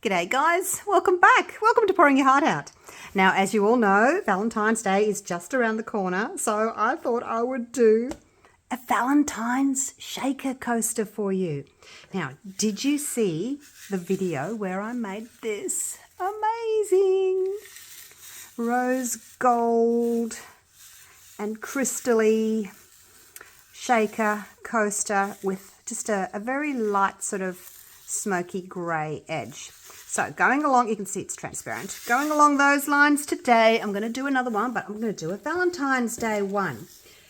G'day guys, welcome back. Welcome to Pouring Your Heart Out. Now, as you all know, Valentine's Day is just around the corner, so I thought I would do a Valentine's shaker coaster for you. Now, did you see the video where I made this amazing rose gold and crystally shaker coaster with just a very light sort of smoky grey edge? So going along, you can see it's transparent. Going along those lines today, I'm going to do another one, but I'm going to do a Valentine's Day one.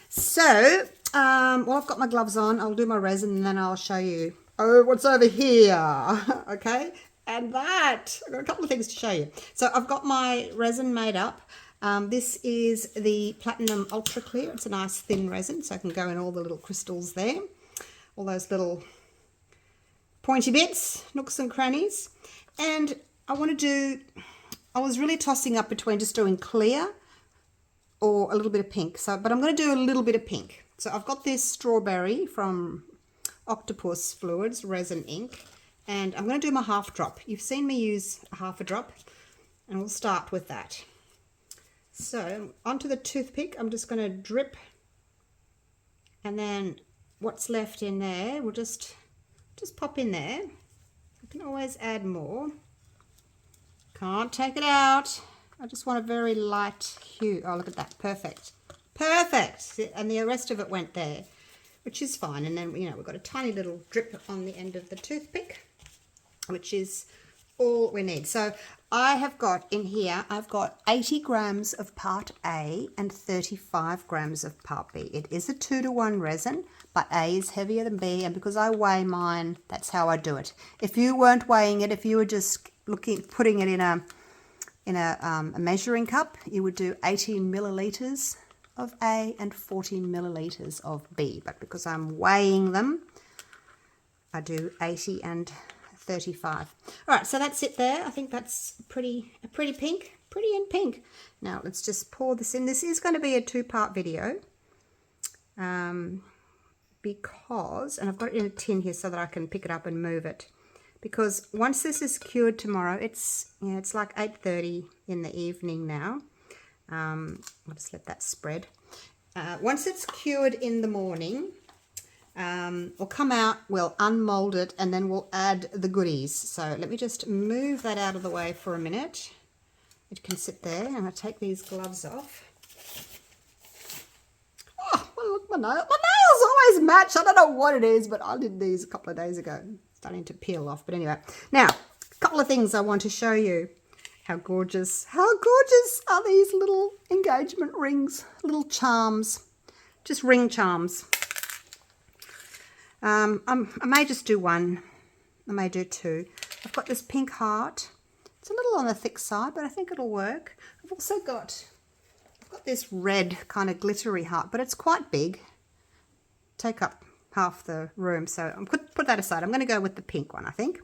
So, well, I've got my gloves on. I'll do my resin and then I'll show you, what's over here, okay? And that, I've got a couple of things to show you. So I've got my resin made up. This is the Platinum Ultra Clear. It's a nice thin resin, so I can go in all the little crystals there. All those little pointy bits, nooks and crannies. And I was really tossing up between just doing clear or a little bit of pink. But I'm going to do a little bit of pink. So I've got this strawberry from Octopus Fluids resin ink, and I'm going to do my half drop. You've seen me use a half a drop, and we'll start with that. So onto the toothpick, I'm just going to drip, and then what's left in there, we'll just pop in there. I can always add more. Can't take it out. I just want a very light hue. Oh, look at that. Perfect. Perfect. And the rest of it went there, which is fine. And then, you know, we've got a tiny little drip on the end of the toothpick, which is all we need. So I have got in here, I've got 80 grams of part A and 35 grams of part B. It is a 2-to-1 resin, but A is heavier than B, and because I weigh mine, that's how I do it. If you weren't weighing it, if you were just putting it in a measuring cup, you would do 80 milliliters of A and 40 milliliters of B. But because I'm weighing them, I do 80 and 35. All right, so that's it there. I think that's pretty pink, pretty in pink. Now let's just pour this in. This is going to be a 2-part video, because, and I've got it in a tin here so that I can pick it up and move it, because once this is cured tomorrow, it's like 8:30 in the evening now. I'll just let that spread. Once it's cured in the morning, we'll come out, we'll unmold it, and then we'll add the goodies. So let me just move that out of the way for a minute. It can sit there. I'm going to take these gloves off. Oh, well, look, my nails always match. I don't know what it is, but I did these a couple of days ago. Starting to peel off, but anyway. Now, a couple of things I want to show you. How gorgeous are these little engagement rings, little charms, just ring charms. I may just do one. I may do 2. I've got this pink heart. It's a little on the thick side, but I think it'll work. I've also got this red kind of glittery heart, but it's quite big. Take up half the room, so I'm put that aside. I'm going to go with the pink one, I think.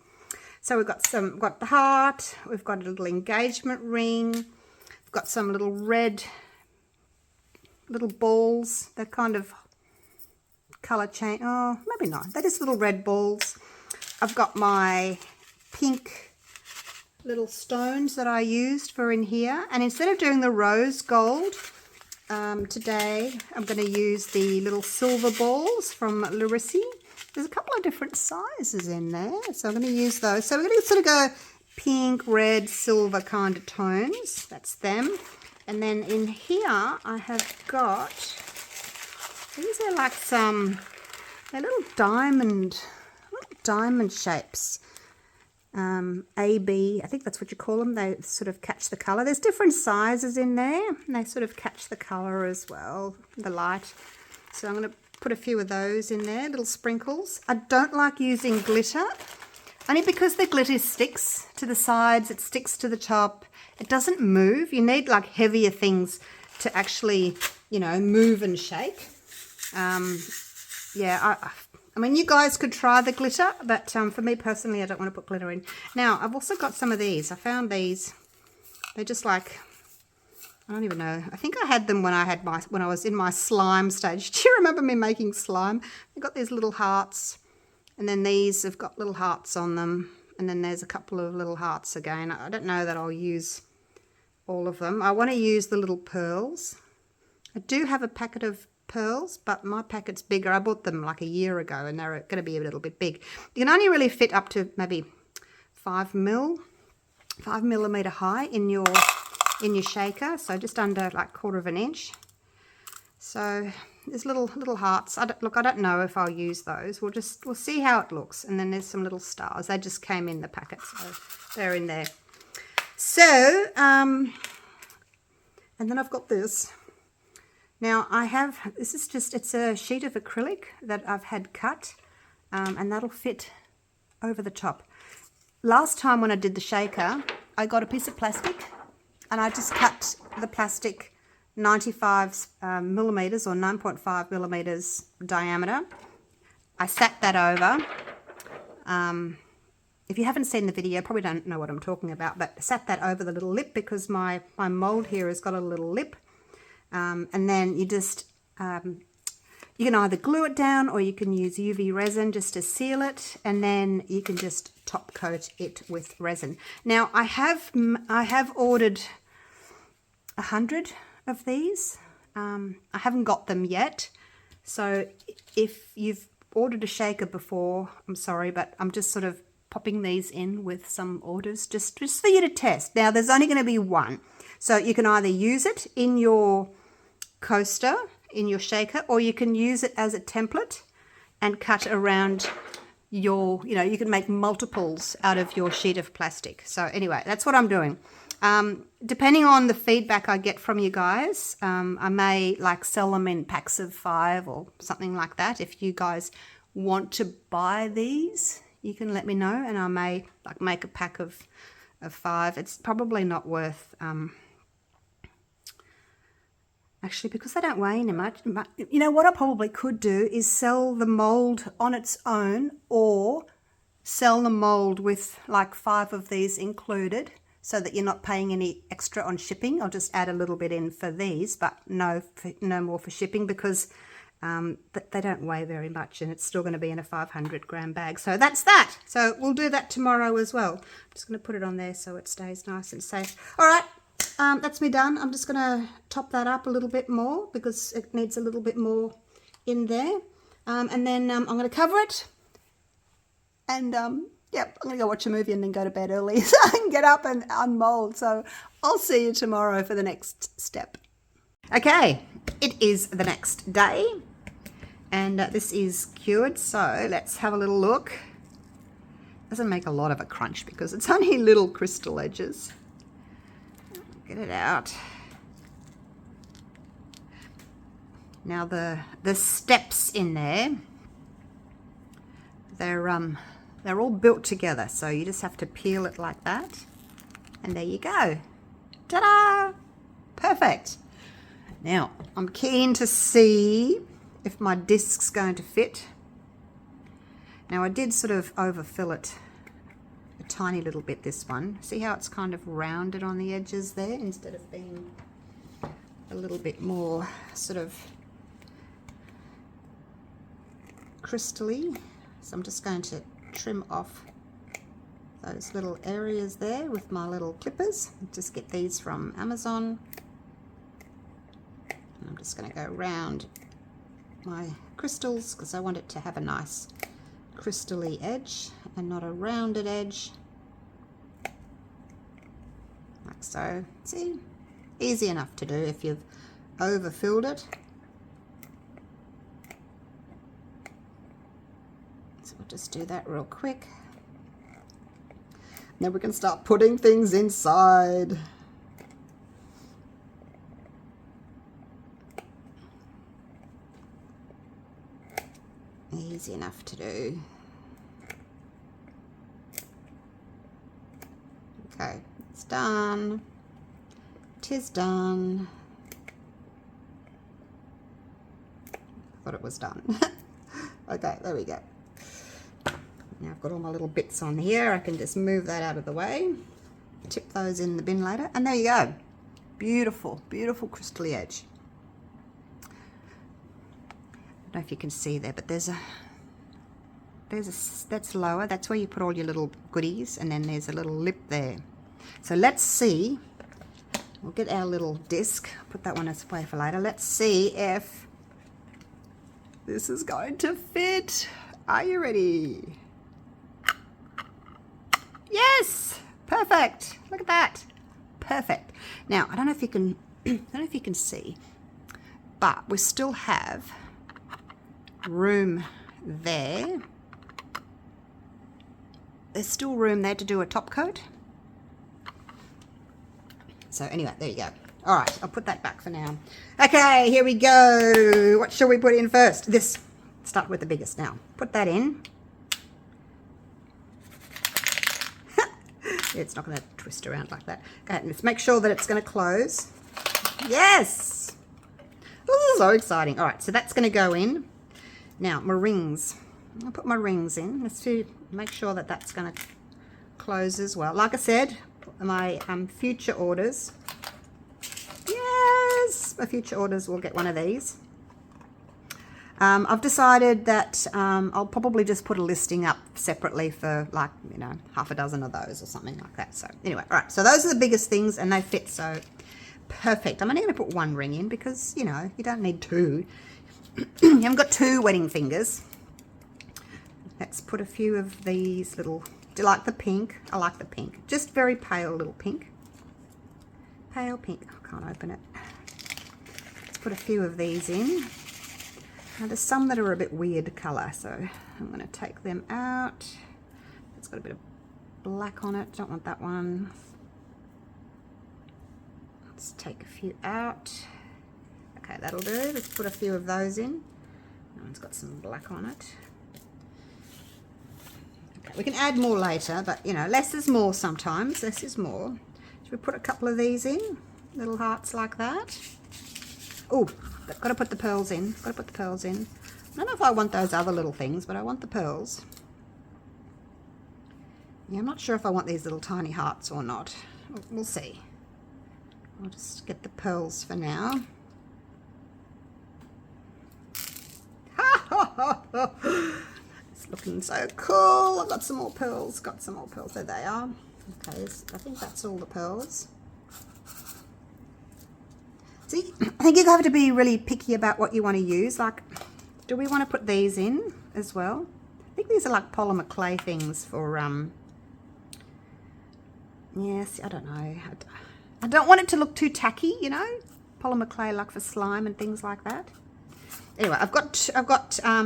So we've got the heart. We've got a little engagement ring. We've got some little red little balls. They're kind of color change. Oh, maybe not. They're just little red balls. I've got my pink little stones that I used for in here, and instead of doing the rose gold, today I'm going to use the little silver balls from Resin. There's a couple of different sizes in there, so I'm going to use those. So we're going to sort of go pink, red, silver kind of tones. That's them. And then in here I have got, these are like they're little diamond shapes. AB, I think that's what you call them. They sort of catch the color. There's different sizes in there, and they sort of catch the color as well, the light. So I'm going to put a few of those in there, little sprinkles. I don't like using glitter, only because the glitter sticks to the sides, it sticks to the top. It doesn't move. You need like heavier things to actually, you know, move and shake. Yeah, I mean, you guys could try the glitter, but for me personally, I don't want to put glitter in. Now, I've also got some of these. I found these. They're just like, I don't even know. I think I had them when I was in my slime stage. Do you remember me making slime? I got these little hearts, and then these have got little hearts on them. And then there's a couple of little hearts again. I don't know that I'll use all of them. I want to use the little pearls. I do have a packet of pearls, but my packet's bigger. I bought them like a year ago and they're going to be a little bit big. You can only really fit up to maybe 5 millimeter high in your shaker, so just under like 1/4 of an inch. So there's little hearts. I don't know if I'll use those. We'll see how it looks. And then there's some little stars. They just came in the packet, so they're in there. So and then I've got this. Now it's a sheet of acrylic that I've had cut, and that'll fit over the top. Last time when I did the shaker, I got a piece of plastic and I just cut the plastic 95 millimeters or 9.5 millimeters diameter. I sat that over. If you haven't seen the video, probably don't know what I'm talking about, but I sat that over the little lip because my mold here has got a little lip. And then you just, you can either glue it down or you can use UV resin just to seal it, and then you can just top coat it with resin. Now I have ordered 100 of these. I haven't got them yet, so if you've ordered a shaker before, I'm sorry, but I'm just sort of popping these in with some orders just for you to test. Now there's only going to be one, so you can either use it in your coaster, in your shaker, or you can use it as a template and cut around your, you can make multiples out of your sheet of plastic. So anyway, that's what I'm doing. Depending on the feedback I get from you guys, I may like sell them in packs of 5 or something like that. If you guys want to buy these, you can let me know, and I may like make a pack of 5. It's probably not worth actually, because they don't weigh any much. You know what I probably could do is sell the mold on its own, or sell the mold with like 5 of these included, so that you're not paying any extra on shipping. I'll just add a little bit in for these, but no more for shipping, because they don't weigh very much, and it's still going to be in a 500 gram bag. So that's that. So we'll do that tomorrow as well. I'm just going to put it on there so it stays nice and safe. All right. That's me done. I'm just going to top that up a little bit more because it needs a little bit more in there. And then I'm going to cover it. And, yep, I'm going to go watch a movie and then go to bed early so I can get up and unmold. So I'll see you tomorrow for the next step. Okay, it is the next day. And this is cured. So let's have a little look. Doesn't make a lot of a crunch because it's only little crystal edges. Get it out. Now the steps in there, they're all built together, so you just have to peel it like that, and there you go. Ta-da! Perfect. Now I'm keen to see if my disc's going to fit. Now I did sort of overfill it a tiny little bit, this one. See how it's kind of rounded on the edges there instead of being a little bit more sort of crystally. So I'm just going to trim off those little areas there with my little clippers. Just get these from Amazon. I'm just going to go around my crystals because I want it to have a nice crystally edge and not a rounded edge, like so. See, easy enough to do if you've overfilled it. So we'll just do that real quick. Now we can start putting things inside. Easy enough to do. Okay, it's done. 'Tis done. Thought it was done. Okay, there we go. Now I've got all my little bits on here. I can just move that out of the way. Tip those in the bin later. And there you go. Beautiful, beautiful crystally edge. I don't know if you can see there, but there's that's lower. That's where you put all your little goodies, and then there's a little lip there. So let's see. We'll get our little disc, put that one away for later. Let's see if this is going to fit. Are you ready? Yes, perfect. Look at that, perfect. Now I don't know if you can, I don't know if you can see, but we still have room there. There's still room there to do a top coat. So anyway, there you go. All right, I'll put that back for now. Okay, here we go. What shall we put in first? This, start with the biggest now. Put that in. It's not going to twist around like that. Okay, let's make sure that it's going to close. Yes! This is so exciting. All right, so that's going to go in. Now, my rings. I'll put my rings in. Let's make sure that that's going to close as well. Like I said, my future orders. Yes! My future orders will get one of these. I've decided that I'll probably just put a listing up separately for, like, you know, half a dozen of those or something like that. So anyway, all right, so those are the biggest things and they fit so perfect. I'm only going to put one ring in because, you know, you don't need two. You haven't got two wedding fingers. Let's put a few of these little, do you like the pink? I like the pink. Just very pale little pink. Pale pink. I can't open it. Let's put a few of these in. Now there's some that are a bit weird colour, so I'm going to take them out. It's got a bit of black on it. Don't want that one. Let's take a few out. Okay, that'll do. Let's put a few of those in. That one's got some black on it. Okay, we can add more later, but you know, less is more sometimes. Less is more. Should we put a couple of these in? Little hearts like that. Oh, got to put the pearls in. Got to put the pearls in. I don't know if I want those other little things, but I want the pearls. Yeah, I'm not sure if I want these little tiny hearts or not. We'll see. I'll just get the pearls for now. It's looking so cool. I've got some more pearls. Got some more pearls. There they are. Okay, I think that's all the pearls. See, I think you have to be really picky about what you want to use. Like, do we want to put these in as well? I think these are like polymer clay things for, yes, I don't know. I don't want it to look too tacky, you know? Polymer clay like for slime and things like that. Anyway, I've got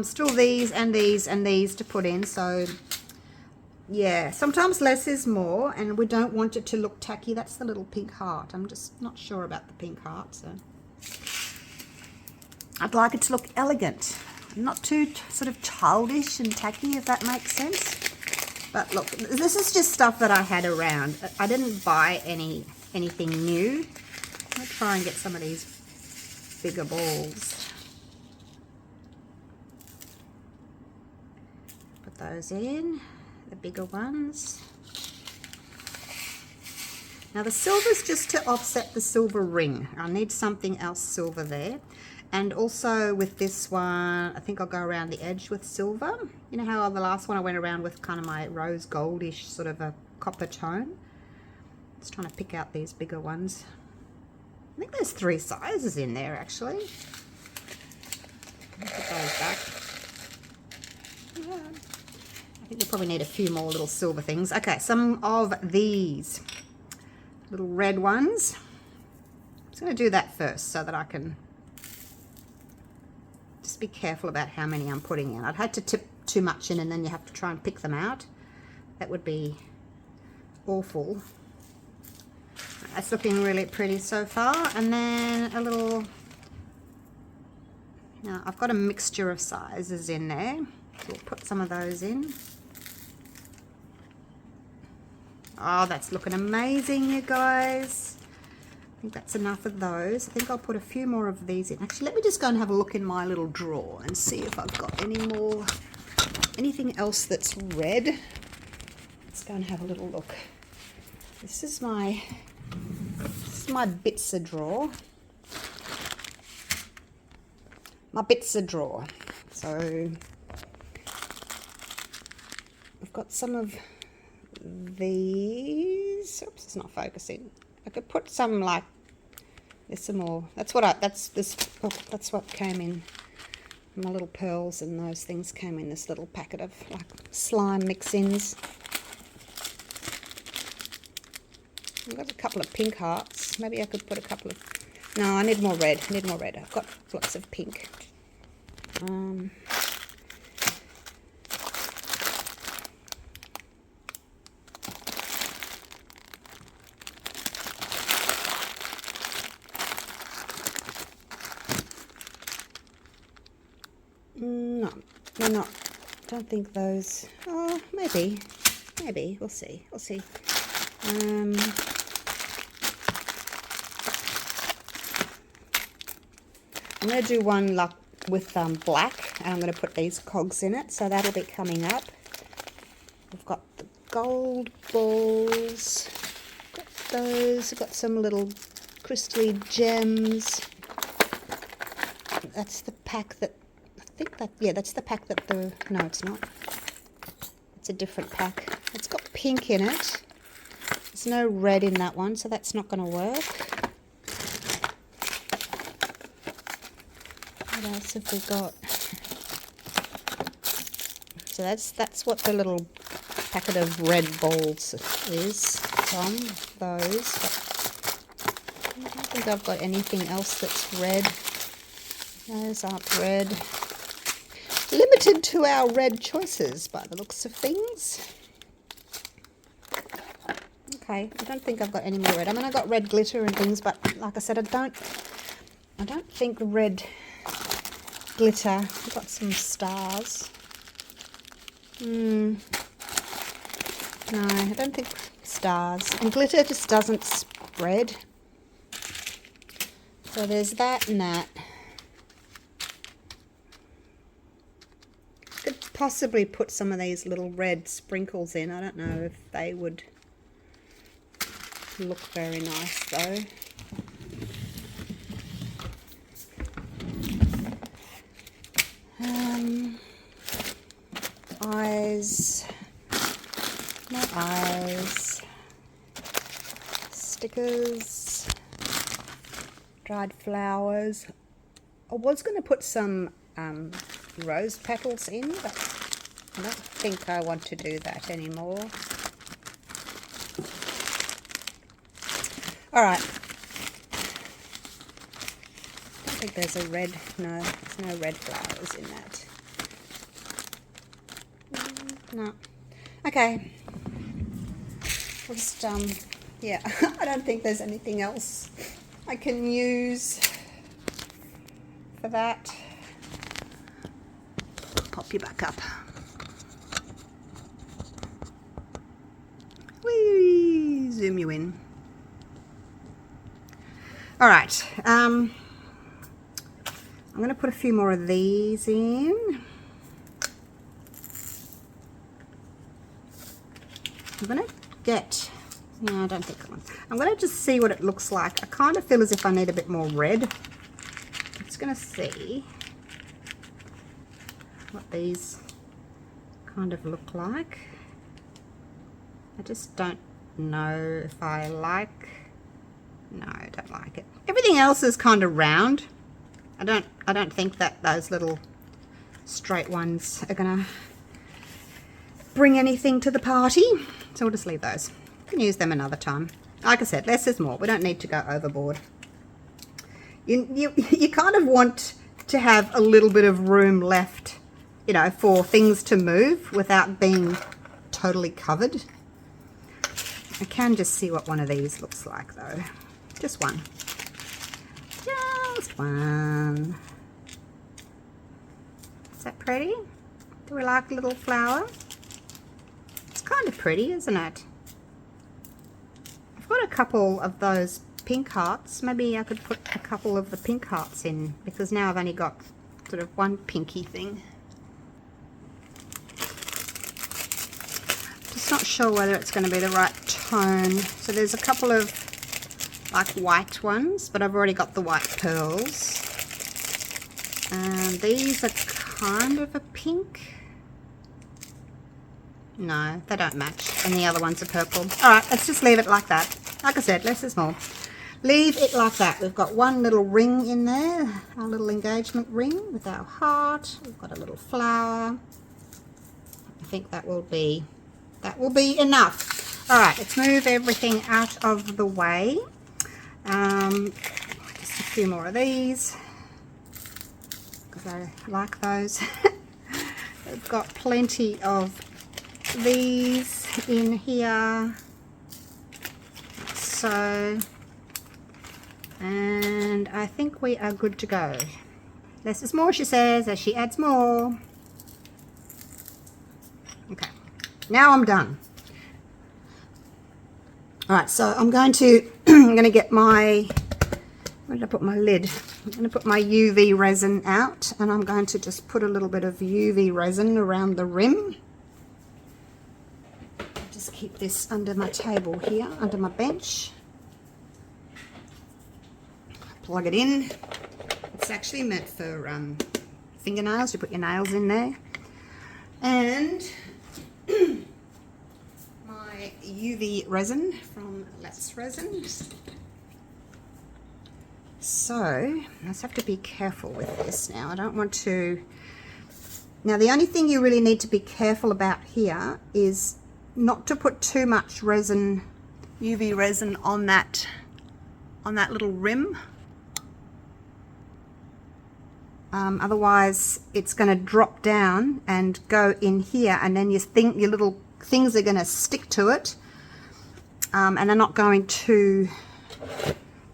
still these and these and these to put in, so yeah, sometimes less is more, and we don't want it to look tacky. That's the little pink heart. I'm just not sure about the pink heart, so I'd like it to look elegant, not too sort of childish and tacky, if that makes sense. But look, this is just stuff that I had around. I didn't buy anything new. I'll try and get some of these bigger balls. Put those in. The bigger ones. Now the silver's just to offset the silver ring. I need something else silver there. And also with this one, I think I'll go around the edge with silver. You know how on the last one I went around with kind of my rose goldish sort of a copper tone. Just trying to pick out these bigger ones. I think there's 3 sizes in there actually. Put those back. Yeah. I think we probably need a few more little silver things. Okay, some of these little red ones. I'm just going to do that first so that I can just be careful about how many I'm putting in. I'd hate to tip too much in and then you have to try and pick them out. That would be awful. That's looking really pretty so far. And then a little, now I've got a mixture of sizes in there. So we'll put some of those in. Oh, that's looking amazing, you guys. I think that's enough of those. I think I'll put a few more of these in. Actually, let me just go and have a look in my little drawer and see if I've got anything else that's red. Let's go and have a little look. This is my Bitzer drawer. My Bitzer drawer. So got some of these. Oops, it's not focusing. I could put some, like, there's some more. That's what came in. My little pearls and those things came in this little packet of like slime mix-ins. I've got a couple of pink hearts. Maybe I could put a couple of... No, I need more red. I need more red. I've got lots of pink. No, they're not. Don't think those. Oh, maybe. Maybe. We'll see. We'll see. I'm going to do one like with black, and I'm going to put these cogs in it, so that'll be coming up. We've got the gold balls. Got those. I've got some little crystally gems. That's the pack that... I think that, yeah, that's the pack that the... No, it's not. It's a different pack. It's got pink in it. There's no red in that one, so that's not going to work. What else have we got? So that's what the little packet of red balls is from, those. But I don't think I've got anything else that's red. Those aren't red. Limited to our red choices by the looks of things. Okay, I don't think I've got any more red. I mean, I got red glitter and things, but like I said, I don't think red glitter. I've got some stars. No, I don't think stars. And glitter just doesn't spread. So there's that and that. Could possibly put some of these little red sprinkles in. I don't know if they would look very nice though. Eyes, more eyes, stickers, dried flowers. I was going to put some rose petals in, but I don't think I want to do that anymore. Alright. I don't think there's a red, no, there's no red flowers in that. No. Okay. We'll just, yeah, I don't think there's anything else I can use for that. Pop you back up. Whee! Zoom you in. All right. I'm going to put a few more of these in. I'm going to get... No, I don't think I want. I'm going to just see what it looks like. I kind of feel as if I need a bit more red. I'm just going to see what these kind of look like. I just don't know if I like... No, I don't like it. Everything else is kind of round. I don't think that those little straight ones are gonna bring anything to the party. So we'll just leave those. You can use them another time. Like I said, less is more. We don't need to go overboard. You kind of want to have a little bit of room left, you know, for things to move without being totally covered. I can just see what one of these looks like though. Just one. Just one. Is that pretty? Do we like a little flower? It's kind of pretty, isn't it? I've got a couple of those pink hearts. Maybe I could put a couple of the pink hearts in, because now I've only got sort of one pinky thing. Just not sure whether it's going to be the right tone. So there's a couple of like white ones, but I've already got the white pearls. And these are kind of a pink. No, they don't match. And the other ones are purple. All right, let's just leave it like that. Like I said, less is more. Leave it like that. We've got one little ring in there, our little engagement ring with our heart. We've got a little flower. I think that will be enough. All right, let's move everything out of the way. Just a few more of these because I like those. We've got plenty of these in here. So, and I think we are good to go. Less is more, she says, as she adds more. Okay, now I'm done. All right, so I'm going to get my, where did I put my lid? I'm going to put my UV resin out, and I'm going to just put a little bit of UV resin around the rim. Just keep this under my table here, under my bench. Plug it in. It's actually meant for fingernails. You put your nails in there. And my UV resin from Let's Resin. So, I just have to be careful with this now. I don't want to... Now, the only thing you really need to be careful about here is not to put too much resin, UV resin on that little rim. Otherwise, it's going to drop down and go in here, and then you think your little things are going to stick to it, and they're not going to...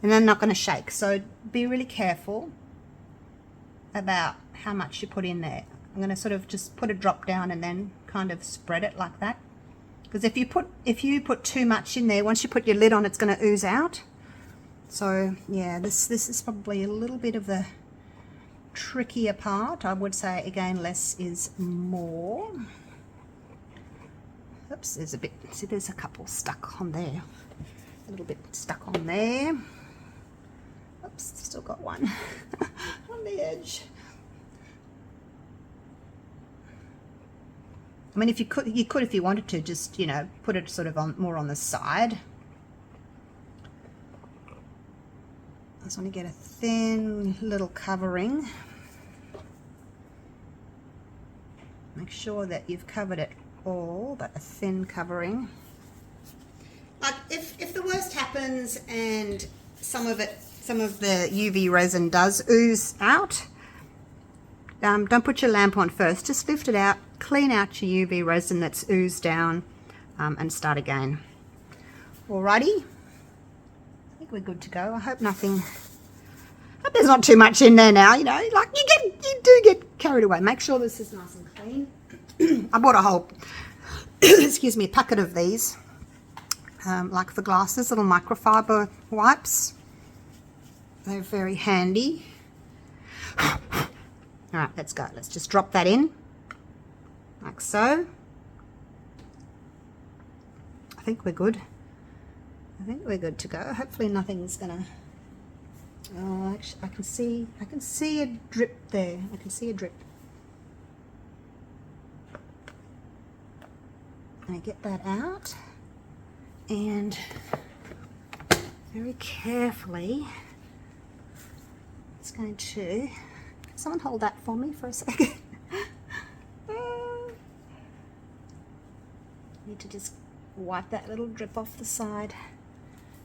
And they're not going to shake. So be really careful about how much you put in there. I'm going to sort of just put a drop down and then kind of spread it like that. Because if you put too much in there, once you put your lid on, it's going to ooze out. So yeah, this is probably a little bit of the trickier part. I would say again, less is more. Oops, there's a bit. See, there's a couple stuck on there. A little bit stuck on there. Oops, still got one on the edge. I mean, if you could if you wanted to, just, you know, put it sort of on more on the side. I just want to get a thin little covering. Make sure that you've covered it all, but a thin covering. Like if the worst happens and some of the UV resin does ooze out, don't put your lamp on first. Just lift it out, clean out your UV resin that's oozed down, and start again. Alrighty, I think we're good to go. I hope there's not too much in there now. You know, like you do get carried away. Make sure this is nice and clean. I bought a whole, excuse me, a packet of these. Like for glasses, little microfiber wipes. They're very handy. All right, let's go. Let's just drop that in, like so. I think we're good. I think we're good to go. Hopefully nothing's gonna... Oh, actually, I can see a drip there. I can see a drip. I'm gonna get that out. And very carefully, it's going to... Can someone hold that for me for a second? Need to just wipe that little drip off the side.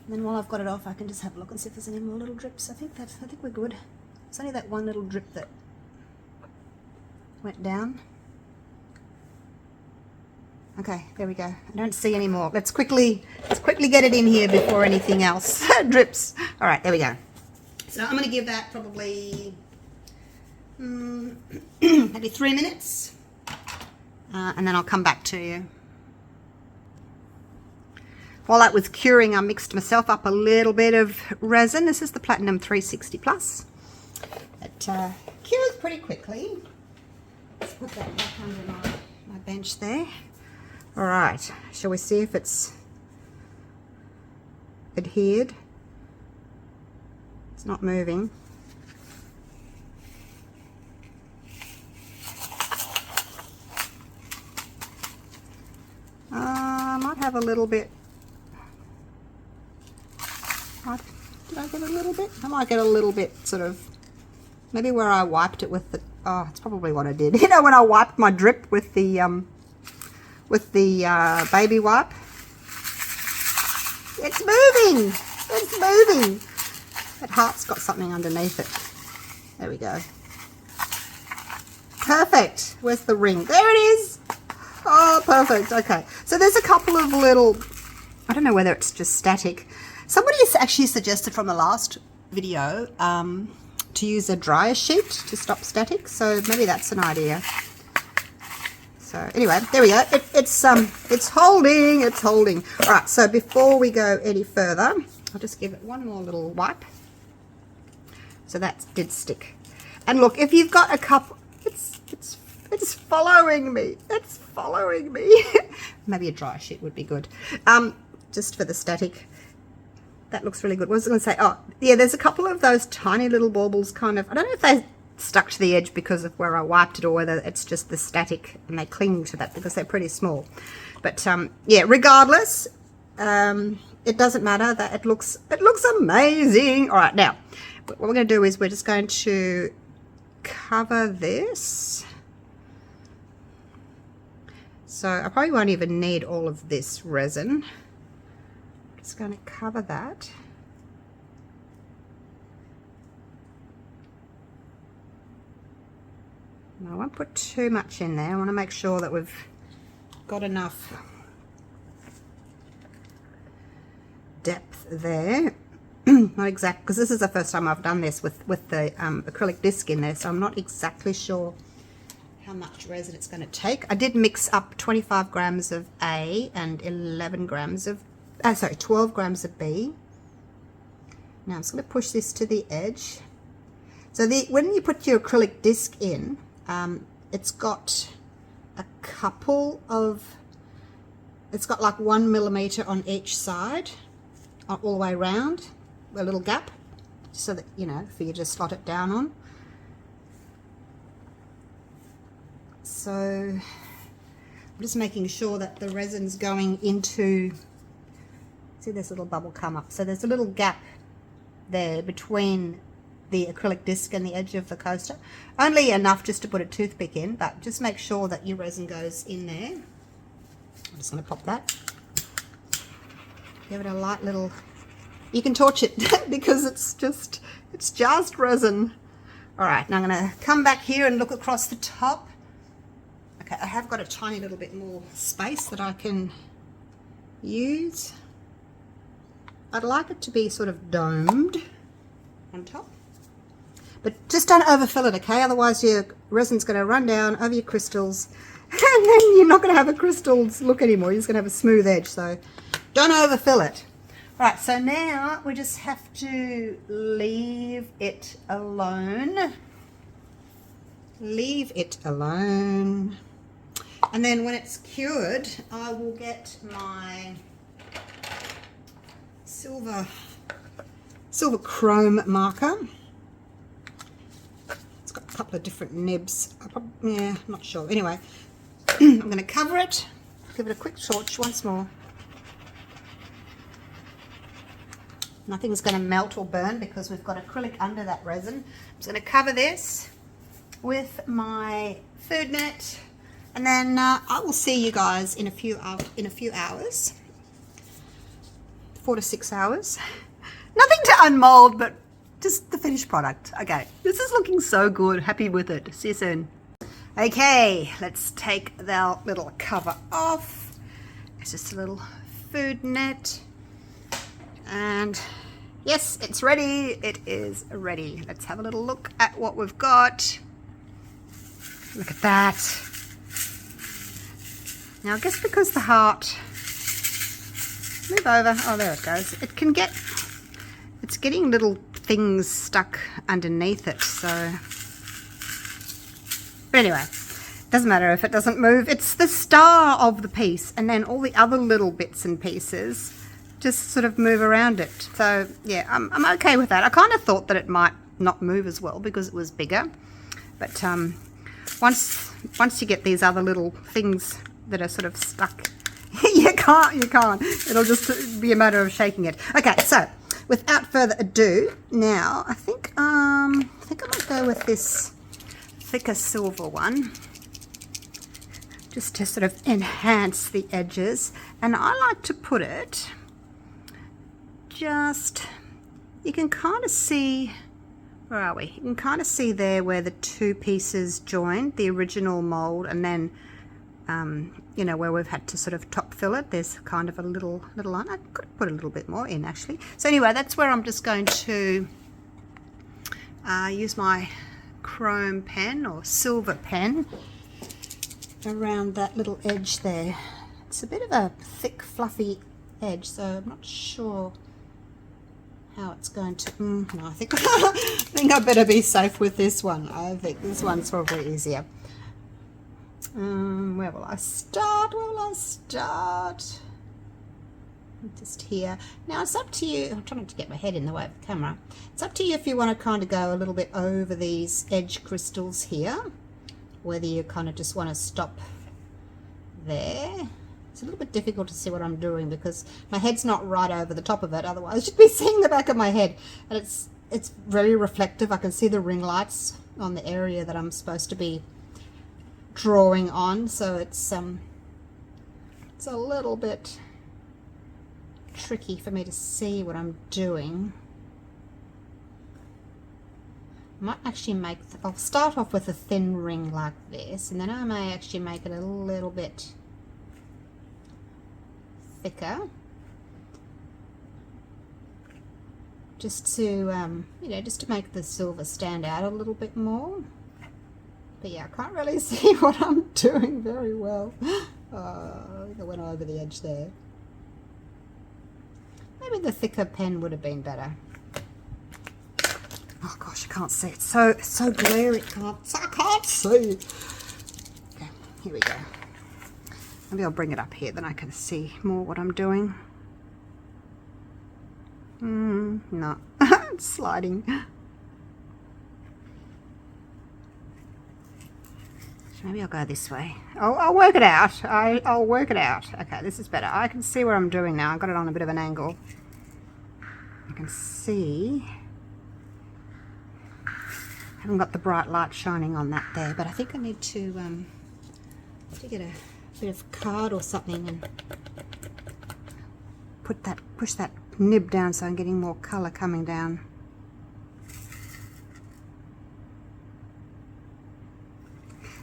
And then while I've got it off, I can just have a look and see if there's any more little drips. I think we're good. It's only that one little drip that went down. Okay, there we go. I don't see any more. Let's quickly get it in here before anything else drips. All right, there we go. So I'm going to give that probably maybe 3 minutes, and then I'll come back to you. While that was curing, I mixed myself up a little bit of resin. This is the Platinum 360 Plus. It cures pretty quickly. Let's put that back under my bench there. All right, shall we see if it's adhered? It's not moving. have a little bit. Did I get a little bit? I might get a little bit sort of, maybe where I wiped it with the, oh, it's probably what I did. You know, when I wiped my drip with the baby wipe. It's moving. It's moving. That heart's got something underneath it. There we go. Perfect. Where's the ring? There it is. Oh, perfect. Okay. So there's a couple of little, I don't know whether it's just static. Somebody actually suggested from the last video to use a dryer sheet to stop static. So maybe that's an idea. So anyway, there we go. It's holding. It's holding. All right. So before we go any further, I'll just give it one more little wipe. So that did stick. And look, if you've got a cup, it's following me. It's following me. Maybe a dryer sheet would be good. Just for the static. That looks really good. What was I going to say? Oh, yeah, there's a couple of those tiny little baubles kind of, I don't know if they stuck to the edge because of where I wiped it or whether it's just the static and they cling to that because they're pretty small. But yeah, regardless, it doesn't matter. That it looks amazing. All right, now what we're going to do is we're just going to cover this. So I probably won't even need all of this resin. Just going to cover that. And I won't put too much in there. I want to make sure that we've got enough depth there. Not exact, because this is the first time I've done this with the acrylic disc in there, so I'm not exactly sure how much resin it's going to take. I did mix up 25 grams of A and 11 grams of 12 grams of B. Now I'm just going to push this to the edge. So when you put your acrylic disc in, it's got a couple of, it's got like 1 millimeter on each side, all the way around, a little gap, so that, you know, for you to slot it down on. So I'm just making sure that the resin's going into, see this little bubble come up. So there's a little gap there between the acrylic disc and the edge of the coaster. Only enough just to put a toothpick in, but just make sure that your resin goes in there. I'm just going to pop that. Give it a light little, you can torch it because it's just resin. All right, now I'm going to come back here and look across the top. Okay, I have got a tiny little bit more space that I can use. I'd like it to be sort of domed on top. But just don't overfill it, okay? Otherwise your resin's going to run down over your crystals and then you're not going to have a crystals look anymore. You're just going to have a smooth edge, so don't overfill it. Right, so now we just have to leave it alone. Leave it alone. And then when it's cured, I will get my silver chrome marker. It's got a couple of different nibs. Yeah, I'm not sure. Anyway, I'm going to cover it, give it a quick torch once more. Nothing's going to melt or burn because we've got acrylic under that resin. I'm just going to cover this with my food net, and then I will see you guys in a few hours. 4 to 6 hours. Nothing to unmold, but just the finished product. Okay, this is looking so good. Happy with it. See you soon. Okay, let's take the little cover off. It's just a little food net. And yes, it's ready. It is ready. Let's have a little look at what we've got. Look at that. Now I guess because the heart, move over, oh there it goes, it can get, it's getting little things stuck underneath it, so, but anyway, doesn't matter if it doesn't move. It's the star of the piece, and then all the other little bits and pieces just sort of move around it. So yeah, I'm okay with that. I kind of thought that it might not move as well because it was bigger, but once you get these other little things that are sort of stuck, you can't, you can't. It'll just be a matter of shaking it. Okay, so without further ado, now I think I might go with this thicker silver one, just to sort of enhance the edges. And I like to put it just, you can kind of see, where are we? You can kind of see there where the two pieces joined, the original mold, and then you know, where we've had to sort of top fill it, there's kind of a little line. I could put a little bit more in actually. So anyway, that's where I'm just going to use my chrome pen or silver pen around that little edge there. It's a bit of a thick fluffy edge, so I'm not sure how it's going to, no, I think I better be safe with this one. I think this one's probably easier. Where will I start? Where will I start? Just here. Now it's up to you. I'm trying not to get my head in the way of the camera. It's up to you if you want to kind of go a little bit over these edge crystals here, whether you kind of just want to stop there. It's a little bit difficult to see what I'm doing because my head's not right over the top of it, otherwise you'd be seeing the back of my head. And it's very reflective. I can see the ring lights on the area that I'm supposed to be drawing on, so it's a little bit tricky for me to see what I'm doing. I might actually make, I'll start off with a thin ring like this, and then I may actually make it a little bit thicker, just to you know, just to make the silver stand out a little bit more. But yeah, I can't really see what I'm doing very well. I think I went over the edge there. Maybe the thicker pen would have been better. Oh gosh, I can't see. It's so glary. I can't see. Okay, here we go. Maybe I'll bring it up here, then I can see more what I'm doing. No, it's sliding. Maybe I'll go this way. I'll work it out. I'll work it out. Okay, this is better. I can see what I'm doing now. I've got it on a bit of an angle. I can see. I haven't got the bright light shining on that there, but I think I need to get a bit of card or something and push that nib down so I'm getting more colour coming down.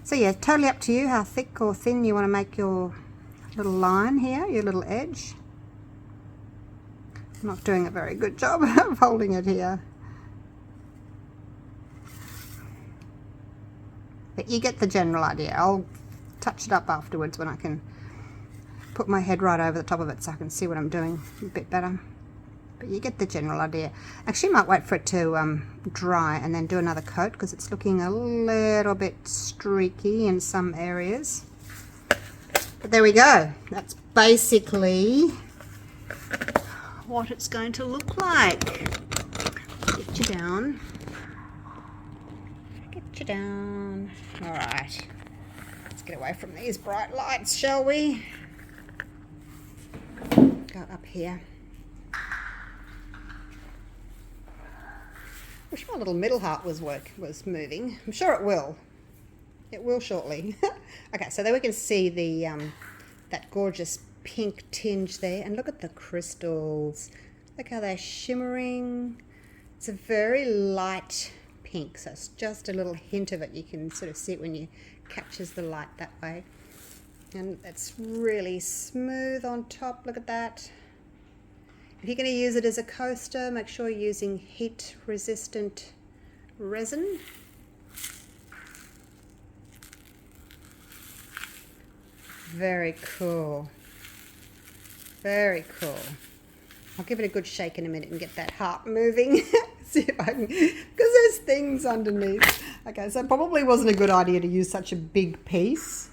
So yeah, totally up to you how thick or thin you want to make your little line here, your little edge. I'm not doing a very good job of holding it here. But you get the general idea. I'll touch it up afterwards when I can put my head right over the top of it so I can see what I'm doing a bit better. But you get the general idea. Actually, might wait for it to dry and then do another coat because it's looking a little bit streaky in some areas. But there we go. That's basically what it's going to look like. Get you down. Get you down. All right. Let's get away from these bright lights, shall we? Go up here. Wish my little middle heart was moving. I'm sure it will. It will shortly. Okay, so there we can see the that gorgeous pink tinge there, and look at the crystals. Look how they're shimmering. It's a very light pink, so it's just a little hint of it. You can sort of see it when you catches the light that way, and it's really smooth on top. Look at that. If you're going to use it as a coaster, make sure you're using heat resistant resin. Very cool. Very cool. I'll give it a good shake in a minute and get that heart moving. See if I can, because there's things underneath. Okay, so it probably wasn't a good idea to use such a big piece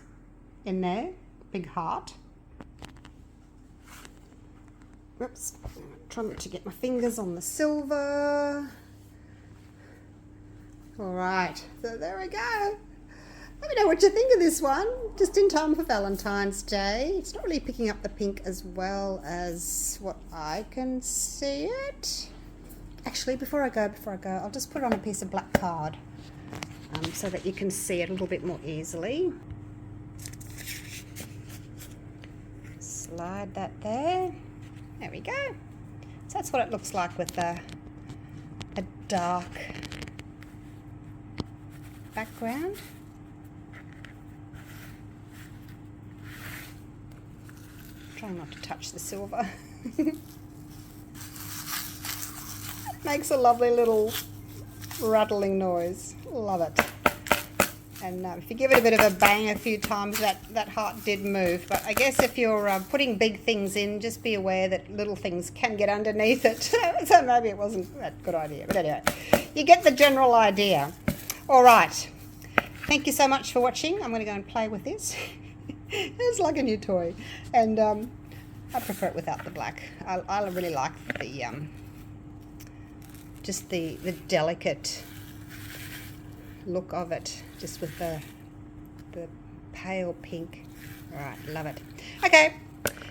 in there, big heart. Whoops, I'm trying to get my fingers on the silver. All right, so there we go. Let me know what you think of this one. Just in time for Valentine's Day. It's not really picking up the pink as well as what I can see it. Actually, before I go, I'll just put it on a piece of black card so that you can see it a little bit more easily. Slide that there. There we go. So that's what it looks like with a dark background. Trying not to touch the silver. Makes a lovely little rattling noise. Love it. And if you give it a bit of a bang a few times, that heart did move. But I guess if you're putting big things in, just be aware that little things can get underneath it. So maybe it wasn't that good idea. But anyway, you get the general idea. All right. Thank you so much for watching. I'm going to go and play with this. It's like a new toy. And I prefer it without the black. I really like the just the delicate look of it, just with the pale pink. All right, love it. Okay,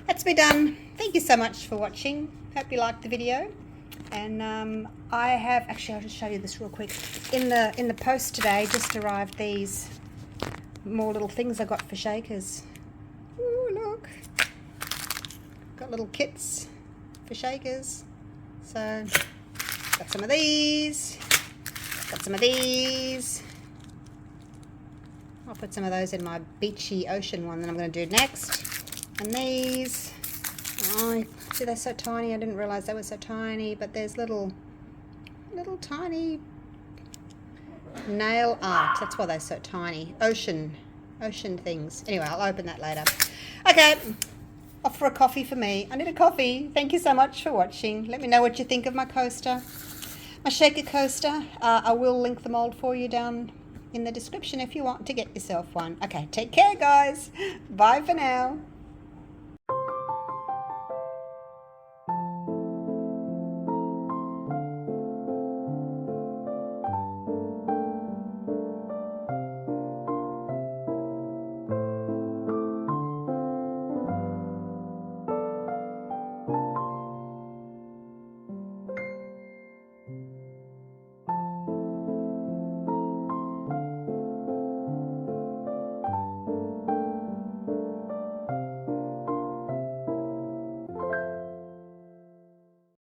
that's me done. Thank you so much for watching. Hope you liked the video. And I have actually, I'll just show you this real quick. In the post today, just arrived these more little things I got for shakers. Ooh, look, got little kits for shakers. So got some of these. Got some of these. I'll put some of those in my beachy ocean one that I'm going to do next. And these, oh, see, they're so tiny. I didn't realize they were so tiny, but there's little tiny nail art. That's why they're so tiny. Ocean things. Anyway, I'll open that later. Okay, off for a coffee for me. I need a coffee. Thank you so much for watching. Let me know what you think of my coaster. My shaker coaster. I will link the mold for you down in the description if you want to get yourself one. Okay, take care, guys. Bye for now.